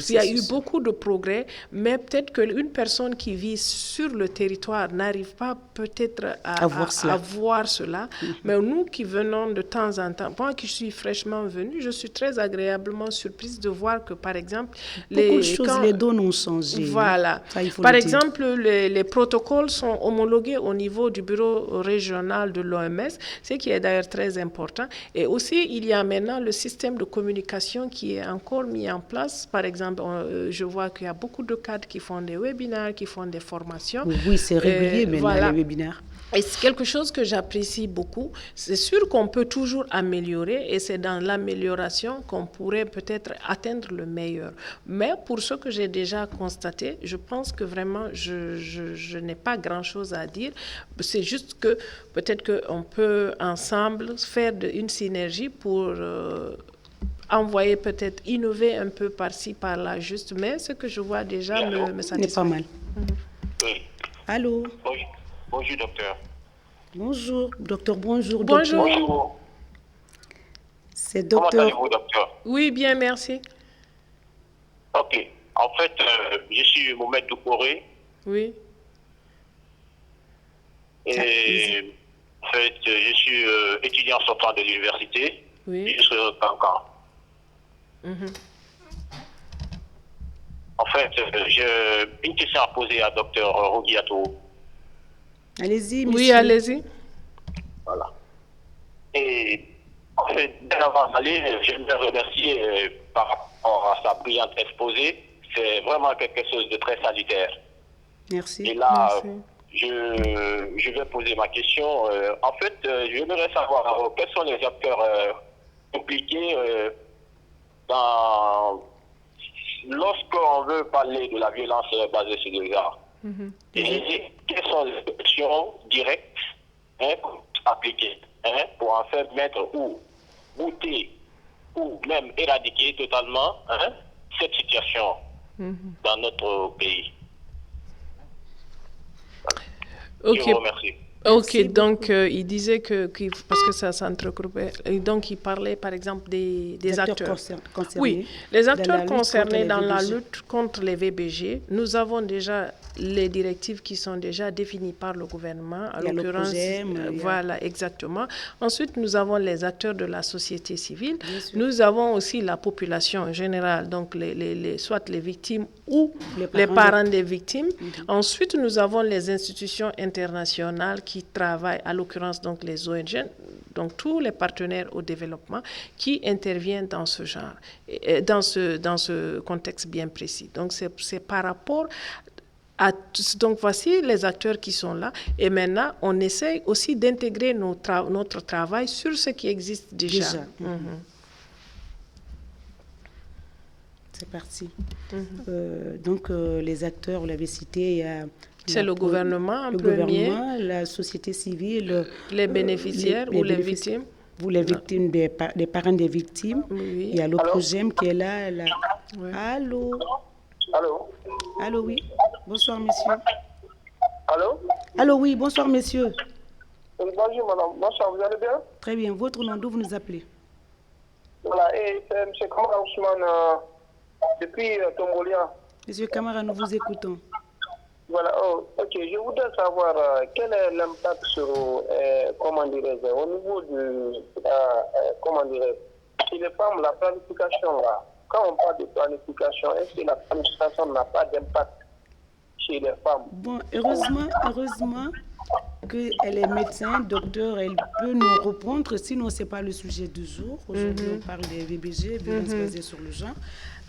Il y a eu beaucoup de progrès, mais peut-être qu'une personne qui vit sur le territoire n'arrive pas peut-être à voir cela. Mais nous qui venons de temps en temps, moi qui suis fraîchement venue, je suis très agréablement surprise de voir que, par exemple, les données ont changé. Voilà. Par exemple, les protocoles sont homologués au niveau du bureau régional de l'OMS, ce qui est d'ailleurs très important. Et aussi, il y a maintenant le système de communication qui est encore mis en place. Par exemple, je vois qu'il y a beaucoup de cadres qui font des webinaires, qui font des formations. Oui, c'est régulier maintenant, les webinaires. Et c'est quelque chose que j'apprécie beaucoup. C'est sûr qu'on peut toujours améliorer et c'est dans l'amélioration qu'on pourrait peut-être atteindre le meilleur. Mais pour ce que j'ai déjà constaté, je pense que vraiment, je n'ai pas grand-chose à dire. C'est juste que peut-être qu'on peut ensemble faire une synergie pour envoyer peut-être innover un peu par-ci, par-là, juste. Mais ce que je vois déjà me satisfait. C'est pas mal. Oui. Allô? Oui. Bonjour, docteur. Bonjour, docteur. Bonjour, docteur. Bonjour. C'est docteur. Comment allez-vous, docteur? Oui, bien, merci. Ok. En fait, je suis Mohamed Doucouré. Oui. Et en fait, je suis étudiant sortant de l'université. Oui. Je suis au Cancan. En fait, j'ai une question à poser à docteur Rogiato. Allez-y, monsieur. Oui, allez-y. Voilà. Et bien avant d'aller, j'aimerais remercier par rapport à sa brillante exposé. C'est vraiment quelque chose de très salutaire. Merci. Et là, Merci. je vais poser ma question. En fait, j'aimerais savoir quels sont les acteurs impliqués lorsqu'on veut parler de la violence basée sur le genre. Et quelles sont les actions directes appliquées pour en faire mettre ou bouter ou même éradiquer totalement cette situation dans notre pays. Ok. Je vous remercie. Ok, Merci donc il disait parce que ça s'entregroupait, et donc il parlait par exemple des acteurs. Concernés. Oui, les acteurs dans la lutte concernés contre dans les la VBG. lutte contre les VBG. Nous avons déjà les directives qui sont déjà définies par le gouvernement, à Il y a le l'occurrence, PROGEM, il y a- voilà, exactement. Ensuite, nous avons les acteurs de la société civile. Bien sûr. Nous avons aussi la population en général, donc soit les victimes ou Les les parents parents des victimes. Ensuite, nous avons les institutions internationales qui travaillent, à l'occurrence donc les ONG, donc tous les partenaires au développement qui interviennent dans ce genre, dans ce contexte bien précis. Donc c'est par rapport à donc voici les acteurs qui sont là, et maintenant on essaye aussi d'intégrer notre travail sur ce qui existe déjà. C'est parti. Donc, les acteurs, vous l'avez cité, il y a... C'est le gouvernement en le premier, gouvernement, la société civile, les bénéficiaires ou les victimes. Vous, les victimes, des parents des victimes. Oui. Il y a le Allô? PROGEM qui est là. Ouais. Allô? Allô? Allô, oui. Bonsoir, monsieur. Allô? Allô, oui. Bonsoir, monsieur. Bonjour madame. Bonsoir, vous allez bien? Très bien. Votre nom, d'où vous nous appelez? Voilà, et c'est M. Kamara Ousmane depuis Tombolia. Monsieur Camara, nous vous écoutons. Voilà, ok. Je voudrais savoir quel est l'impact sur, comment dirais-je, au niveau du, comment dirais-je, chez les femmes, la planification là. Quand on parle de planification, est-ce que la planification n'a pas d'impact chez les femmes? Bon, heureusement qu'elle est médecin, docteur, elle peut nous répondre, sinon ce n'est pas le sujet du jour. Aujourd'hui, on parle des VBG, violences basées sur le genre.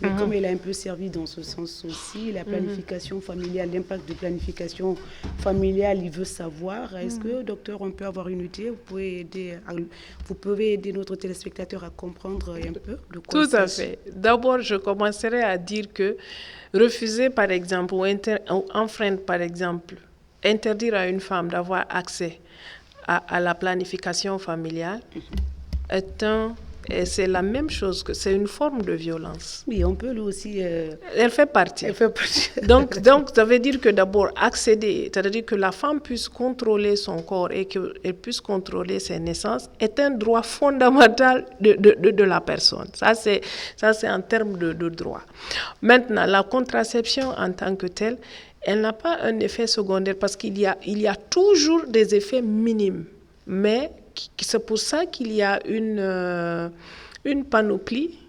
Mais comme elle a un peu servi dans ce sens aussi, la planification familiale, l'impact de planification familiale, il veut savoir. Est-ce que, docteur, on peut avoir une idée? Vous pouvez aider notre téléspectateur à comprendre un peu de quoi Tout à fait. D'abord, je commencerai à dire que refuser, par exemple, ou enfreindre, par exemple, interdire à une femme d'avoir accès à la planification familiale c'est la même chose, que c'est une forme de violence. Oui, on peut lui aussi... Elle fait partie. Elle fait partie. Donc, ça veut dire que d'abord, accéder, c'est-à-dire que la femme puisse contrôler son corps et qu'elle puisse contrôler ses naissances, est un droit fondamental de la personne. Ça, c'est en termes de droit. Maintenant, la contraception en tant que telle, elle n'a pas un effet secondaire parce qu'il y a toujours des effets minimes. Mais c'est pour ça qu'il y a une panoplie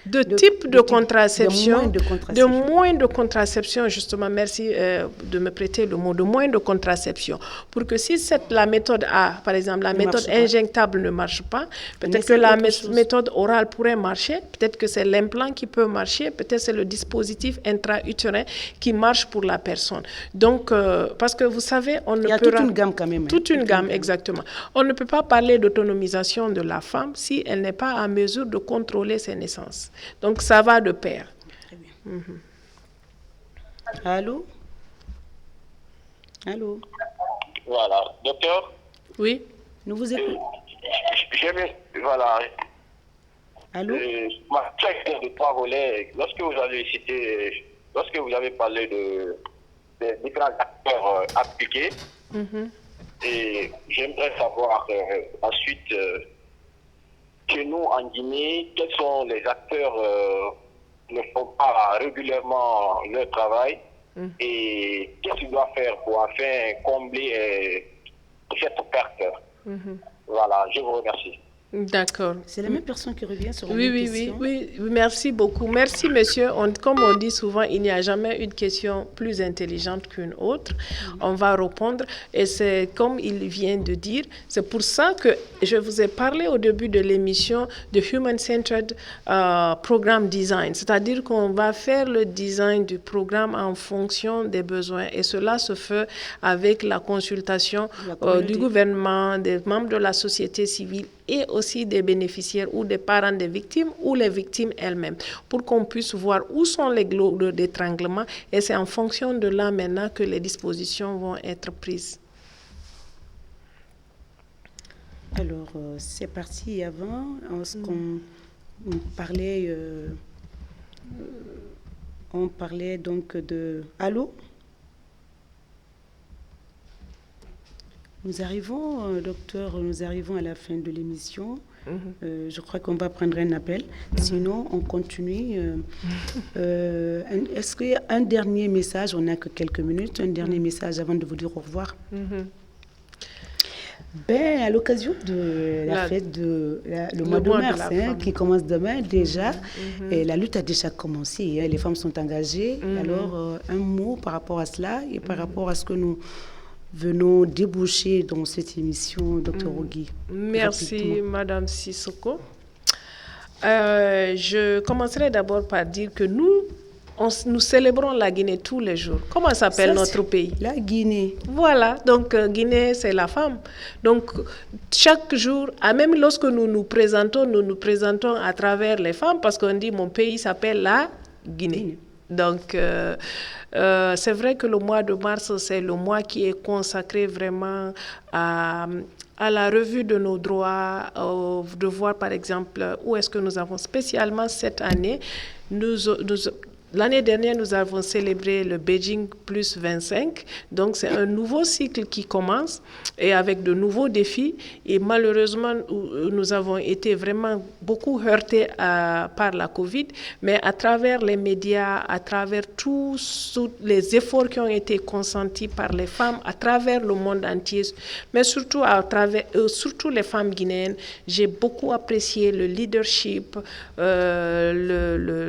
de types de contraception, de moyens de contraception, justement, merci de me prêter le mot, de moyens de contraception, pour que si la méthode A, par exemple, la méthode injectable ne marche pas, peut-être que la méthode orale pourrait marcher, peut-être que c'est l'implant qui peut marcher, peut-être c'est le dispositif intra-utérin qui marche pour la personne. Donc, parce que vous savez, on ne peut... Il y a toute une gamme quand même. Toute une gamme, exactement. On ne peut pas parler d'autonomisation de la femme si elle n'est pas en mesure de contrôler ses naissances. Donc, ça va de pair. Très bien. Allô? Allô? Voilà. Docteur? Oui? Nous vous écoutons. Voilà. Allô? Ma question de 3 volets, lorsque vous avez parlé des différents acteurs appliqués, et j'aimerais savoir ensuite... Chez nous, en Guinée, quels sont les acteurs qui ne font pas régulièrement leur travail et qu'est-ce qu'ils doivent faire pour enfin combler cette perte? Voilà, je vous remercie. D'accord. C'est la même personne qui revient sur la Oui, même oui, question. oui, oui, merci beaucoup. Merci, monsieur. Comme on dit souvent, il n'y a jamais une question plus intelligente qu'une autre. On va répondre. Et c'est comme il vient de dire, c'est pour ça que je vous ai parlé au début de l'émission de Human-Centered Program Design. C'est-à-dire qu'on va faire le design du programme en fonction des besoins. Et cela se fait avec la consultation du gouvernement, des membres de la société civile et aussi des bénéficiaires ou des parents des victimes ou les victimes elles-mêmes, pour qu'on puisse voir où sont les goulots d'étranglement, et c'est en fonction de là maintenant que les dispositions vont être prises. Alors, c'est parti avant, on parlait donc de... Allô? Nous arrivons, docteur, à la fin de l'émission. Je crois qu'on va prendre un appel. Sinon, on continue. Est-ce qu'il y a un dernier message? On n'a que quelques minutes. Un dernier message avant de vous dire au revoir. À l'occasion de la fête le mois de mars, qui commence demain déjà, et la lutte a déjà commencé. Les femmes sont engagées. Alors, un mot par rapport à cela et par rapport à ce que nous venons déboucher dans cette émission, Dr Ogui. Merci, rapidement. Madame Sissoko. Je commencerai d'abord par dire que nous célébrons la Guinée tous les jours. Comment s'appelle notre pays? La Guinée. Voilà, donc Guinée, c'est la femme. Donc, chaque jour, même lorsque nous nous présentons à travers les femmes, parce qu'on dit mon pays s'appelle la Guinée. Donc, c'est vrai que le mois de mars, c'est le mois qui est consacré vraiment à la revue de nos droits, de voir par exemple où est-ce que nous avons spécialement cette année. L'année dernière, nous avons célébré le Beijing plus 25. Donc, c'est un nouveau cycle qui commence et avec de nouveaux défis. Et malheureusement, nous avons été vraiment beaucoup heurtés par la COVID. Mais à travers les médias, à travers tous les efforts qui ont été consentis par les femmes à travers le monde entier, mais surtout surtout les femmes guinéennes, j'ai beaucoup apprécié le leadership, le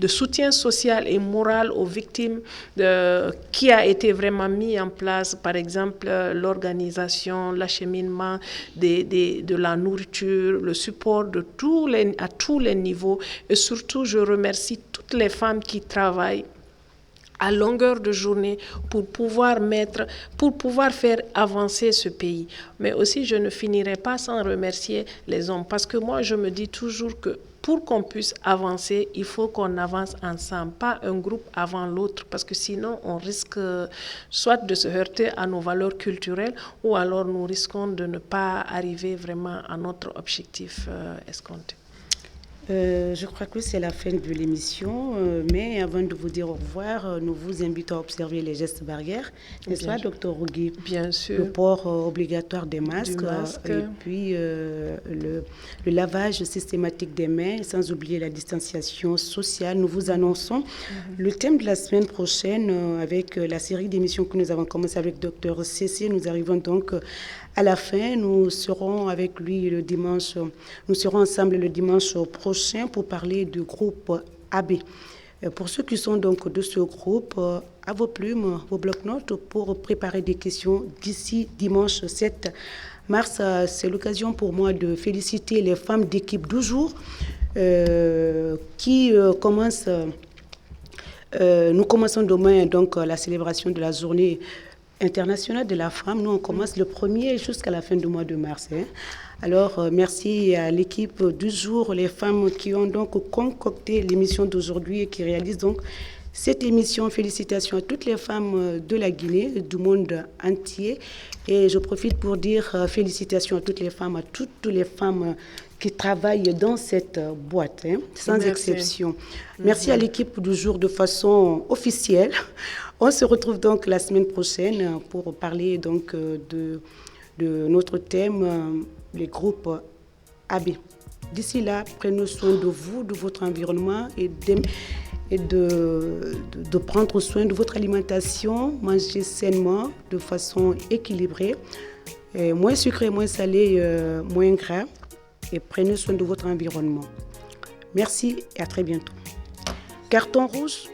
soutien social et moral aux victimes qui a été vraiment mis en place, par exemple l'organisation, l'acheminement de la nourriture, le support à tous les niveaux. Et surtout, je remercie toutes les femmes qui travaillent à longueur de journée pour pouvoir faire avancer ce pays. Mais aussi, je ne finirai pas sans remercier les hommes, parce que moi, je me dis toujours que pour qu'on puisse avancer, il faut qu'on avance ensemble, pas un groupe avant l'autre, parce que sinon, on risque soit de se heurter à nos valeurs culturelles, ou alors nous risquons de ne pas arriver vraiment à notre objectif escompté. Je crois que c'est la fin de l'émission, mais avant de vous dire au revoir, nous vous invitons à observer les gestes barrières, n'est-ce pas, Dr Ogui? Bien sûr. Le port obligatoire des masques, et puis le lavage systématique des mains, sans oublier la distanciation sociale. Nous vous annonçons le thème de la semaine prochaine avec la série d'émissions que nous avons commencé avec Dr Cessé. Nous arrivons donc à la fin. Nous serons avec lui nous serons ensemble le dimanche prochain pour parler du groupe AB. Pour ceux qui sont donc de ce groupe, à vos plumes, vos blocs-notes pour préparer des questions d'ici dimanche 7 mars. C'est l'occasion pour moi de féliciter les femmes d'équipe du jour qui commencent. Nous commençons demain donc la célébration de la journée internationale de la femme. Nous, on commence le 1er jusqu'à la fin du mois de mars. Alors, merci à l'équipe du jour, les femmes qui ont donc concocté l'émission d'aujourd'hui et qui réalisent donc cette émission. Félicitations à toutes les femmes de la Guinée, du monde entier. Et je profite pour dire félicitations à toutes les femmes qui travaillent dans cette boîte, sans exception. Merci à l'équipe du jour de façon officielle. On se retrouve donc la semaine prochaine pour parler donc de notre thème, les groupes AB. D'ici là, prenez soin de vous, de votre environnement et de prendre soin de votre alimentation. Mangez sainement, de façon équilibrée, moins sucré, moins salé, moins gras. et prenez soin de votre environnement. Merci et à très bientôt. Carton rouge